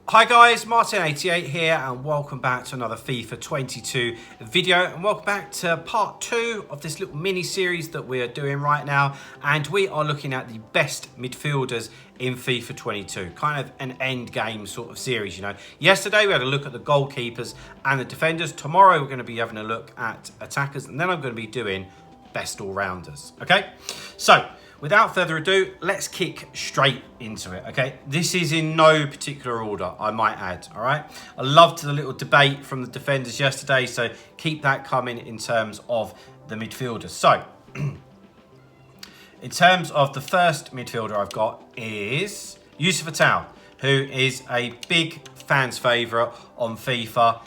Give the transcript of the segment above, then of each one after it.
Hi guys, Martin88 here and welcome back to another FIFA 22 video and welcome back to part 2 of this little mini series that we are doing right now, and we are looking at the best midfielders in FIFA 22, kind of an end game sort of series, you know. Yesterday we had a look at the goalkeepers and the defenders. Tomorrow we're going to be having a look at attackers, and then I'm going to be doing best all-rounders, okay? So without further ado, let's kick straight into it, okay? This is in no particular order, I might add, all right? I loved the little debate from the defenders yesterday, so keep that coming in terms of the midfielders. So, in terms of the first midfielder I've got is Yusuf Yazici, who is a big fans' favourite on FIFA,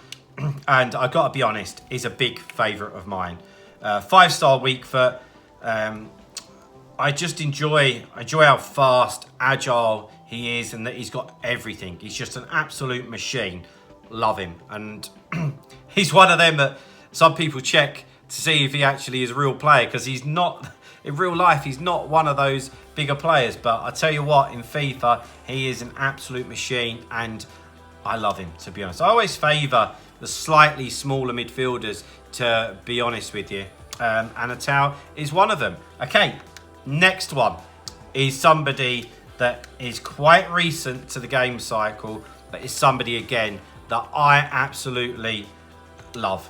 and I've got to be honest, is a big favourite of mine. 5-star weak foot. I just enjoy how fast, agile he is, and that he's got everything. He's just an absolute machine. Love him. And he's one of them that some people check to see if he actually is a real player, because he's not, in real life, he's not one of those bigger players. But I tell you what, in FIFA, he is an absolute machine, and I love him, to be honest. I always favour the slightly smaller midfielders, to be honest with you. And Yazici is one of them. Okay. Next one is somebody that is quite recent to the game cycle, but is somebody, again, that I absolutely love.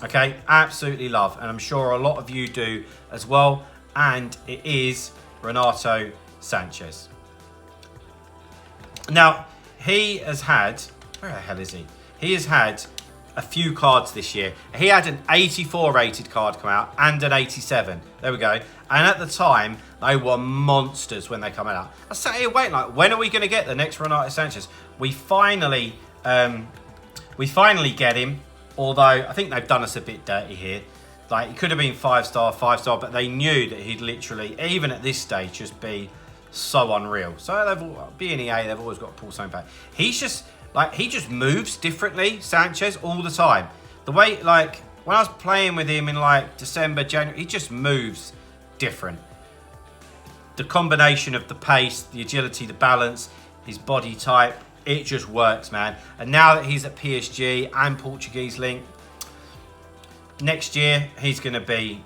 Okay, absolutely love. And I'm sure a lot of you do as well. And it is Renato Sanches. Now, he has had... Where the hell is he? He has had a few cards this year. He had an 84 rated card come out and an 87. There we go. And at the time, they were monsters when they come out. I sat here waiting, like, when are we going to get the next Renato Sanches? We finally get him. Although I think they've done us a bit dirty here. Like, he could have been 5-star, but they knew that he'd literally, even at this stage, just be so unreal. So being EA, they've always got to pull something back. He's just, like, he just moves differently, Sanches, all the time. The way, like, when I was playing with him in, like, December, January, he just moves different. The combination of the pace, the agility, the balance, his body type, it just works, man. And now that he's at PSG and Portuguese link, next year he's going to be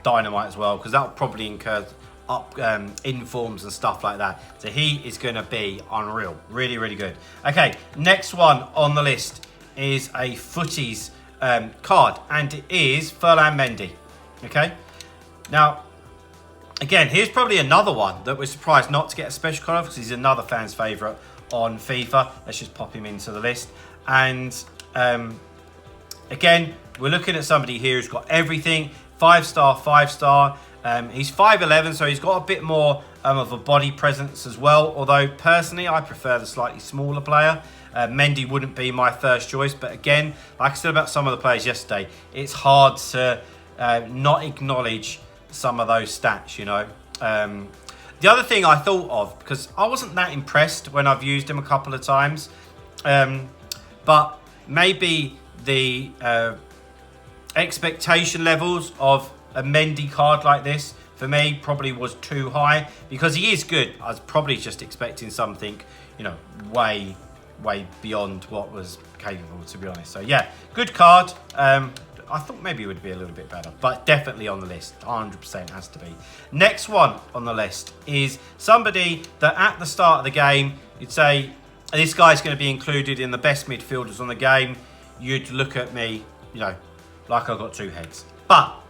dynamite as well, because that'll probably incur up informs and stuff like that. So he is going to be unreal. Really, really good. Okay, next one on the list is a footies card, and it is Ferland Mendy. Okay, now again, here's probably another one that we're surprised not to get a special card of, because he's another fan's favourite on FIFA. Let's just pop him into the list. And again, we're looking at somebody here who's got everything. 5-star, 5-star. He's 5'11", so he's got a bit more of a body presence as well. Although, personally, I prefer the slightly smaller player. Mendy wouldn't be my first choice. But again, like I said about some of the players yesterday, it's hard to not acknowledge some of those stats, you know. The other thing I thought of, because I wasn't that impressed when I've used him a couple of times, but maybe the expectation levels of a Mendy card like this, for me, probably was too high, because he is good. I was probably just expecting something, you know, way beyond what was capable, to be honest. So yeah, good card. I thought maybe it would be a little bit better, but definitely on the list. 100% has to be. Next one on the list is somebody that at the start of the game, you'd say, this guy's going to be included in the best midfielders on the game. You'd look at me, you know, like I've got two heads. But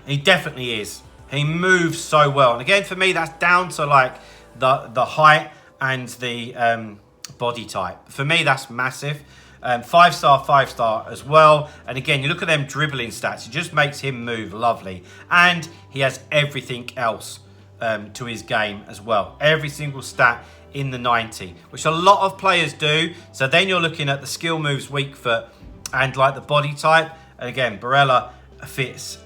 he definitely is. He moves so well. And again, for me, that's down to, like, the height and the body type. For me, that's massive. 5-star, 5-star as well. And again, you look at them dribbling stats. It just makes him move lovely. And he has everything else to his game as well. Every single stat in the 90, which a lot of players do. So then you're looking at the skill moves, weak foot, and like the body type. And again, Barella fits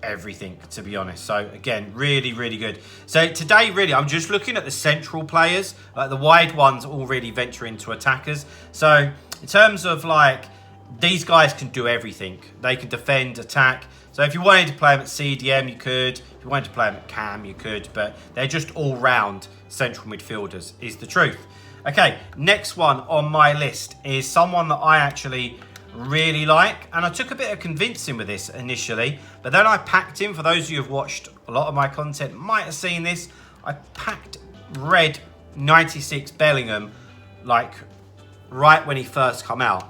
everything, to be honest. So again, really, really good. So today, really, I'm just looking at the central players. Like the wide ones all really venture into attackers. So in terms of, like, these guys can do everything. They can defend, attack. So if you wanted to play them at CDM, you could. If you wanted to play them at Cam, you could. But they're just all-round central midfielders, is the truth. Okay, next one on my list is someone that I actually really like. And I took a bit of convincing with this initially, but then I packed him. For those of you who've watched a lot of my content might have seen this. I packed red 96 Bellingham like right when he first come out.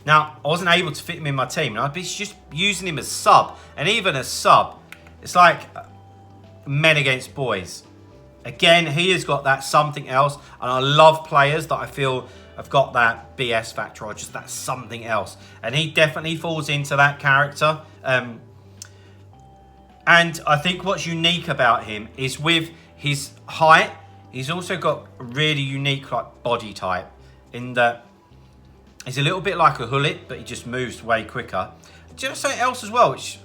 Now, I wasn't able to fit him in my team, and I'd be just using him as sub. And even as sub, it's like men against boys. Again, he has got that something else, and I love players that I feel have got that BS factor or just that something else. And he definitely falls into that character. And I think what's unique about him is with his height, he's also got a really unique like body type in that he's a little bit like a Hullet, but he just moves way quicker. Do you know something else as well, which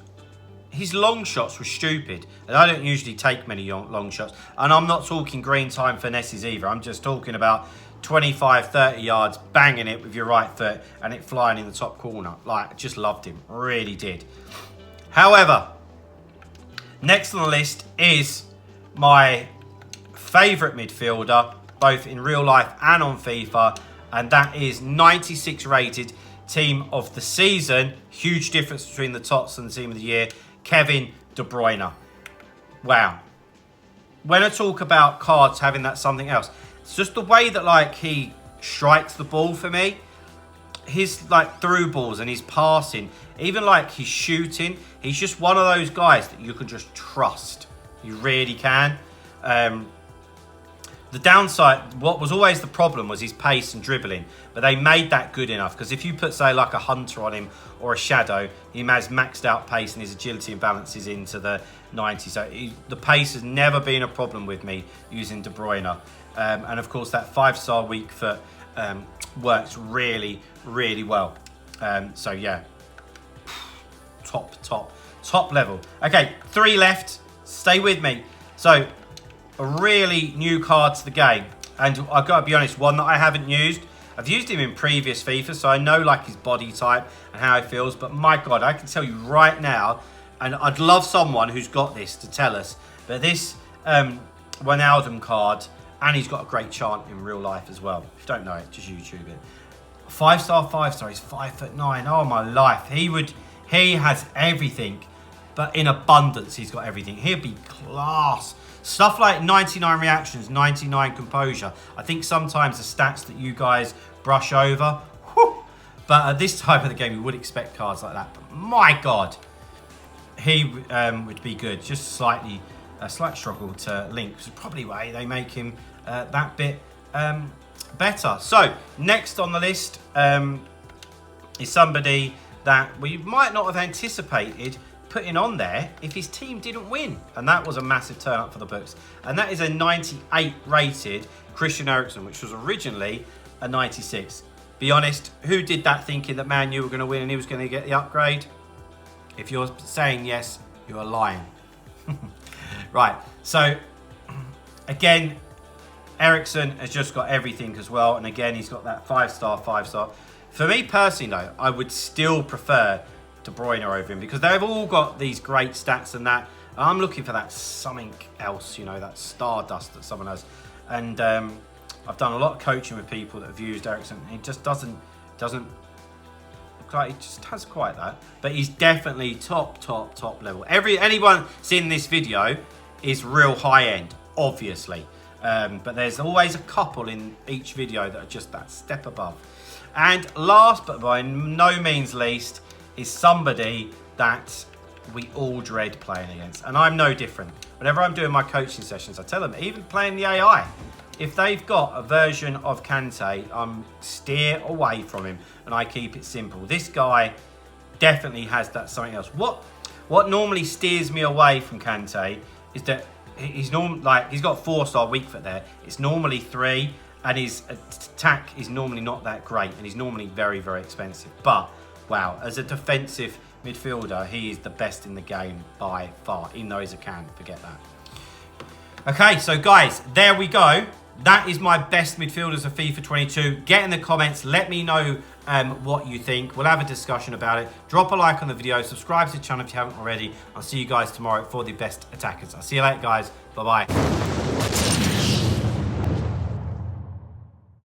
his long shots were stupid. And I don't usually take many long shots. And I'm not talking green time finesses either. I'm just talking about 25, 30 yards, banging it with your right foot and it flying in the top corner. Like, just loved him. Really did. However, next on the list is my favourite midfielder, both in real life and on FIFA. And that is 96 rated team of the season. Huge difference between the Tots and the team of the year. Kevin De Bruyne. Wow. When I talk about cards having that something else, it's just the way that like he strikes the ball for me. His like through balls and his passing, even like his shooting, he's just one of those guys that you can just trust. You really can. The downside, what was always the problem was his pace and dribbling. But they made that good enough. Because if you put, say, like a Hunter on him or a Shadow, he has maxed out pace and his agility and balance is into the 90. So the pace has never been a problem with me using De Bruyne. And of course, that 5-star weak foot works really, really well. So yeah, top level. Okay, 3 left. Stay with me. So a really new card to the game, and I've got to be honest, one that I haven't used. I've used him in previous FIFA, so I know like his body type and how he feels, but my God, I can tell you right now, and I'd love someone who's got this to tell us, but this Wijnaldum card, and he's got a great chant in real life as well. If you don't know it, just YouTube it. 5-star, he's 5'9". Oh my life. He has everything, but in abundance he's got everything. He'd be class. Stuff like 99 reactions, 99 composure. I think sometimes the stats that you guys brush over. Whew, but at this type of the game, you would expect cards like that. But my God, he would be good. Just a slight struggle to link, which is probably why they make him that bit better. So next on the list is somebody that we might not have anticipated putting on there if his team didn't win, and that was a massive turn up for the books, and that is a 98 rated Christian Eriksen, which was originally a 96. Be honest, who did that thinking that Man U were going to win and he was going to get the upgrade? If you're saying yes, you are lying. Right, so again, Eriksen has just got everything as well, and again he's got that 5-star. For me personally though, I would still prefer De Bruyne over him, because they've all got these great stats and that. I'm looking for that something else, you know, that stardust that someone has. And I've done a lot of coaching with people that have used Eriksen. He just doesn't look like he just has quite that. But he's definitely top level. Anyone seeing this video is real high end, obviously. But there's always a couple in each video that are just that step above. And last but by no means least is somebody that we all dread playing against. And I'm no different. Whenever I'm doing my coaching sessions, I tell them, even playing the AI, if they've got a version of Kante, steer away from him and I keep it simple. This guy definitely has that something else. What normally steers me away from Kante is that he's got 4-star weak foot there. It's normally 3, and his attack is normally not that great, and he's normally very, very expensive. But wow, as a defensive midfielder, he is the best in the game by far, even though he's a can, forget that. Okay, so guys, there we go. That is my best midfielders of FIFA 22. Get in the comments, let me know what you think. We'll have a discussion about it. Drop a like on the video, subscribe to the channel if you haven't already. I'll see you guys tomorrow for the best attackers. I'll see you later, guys. Bye-bye.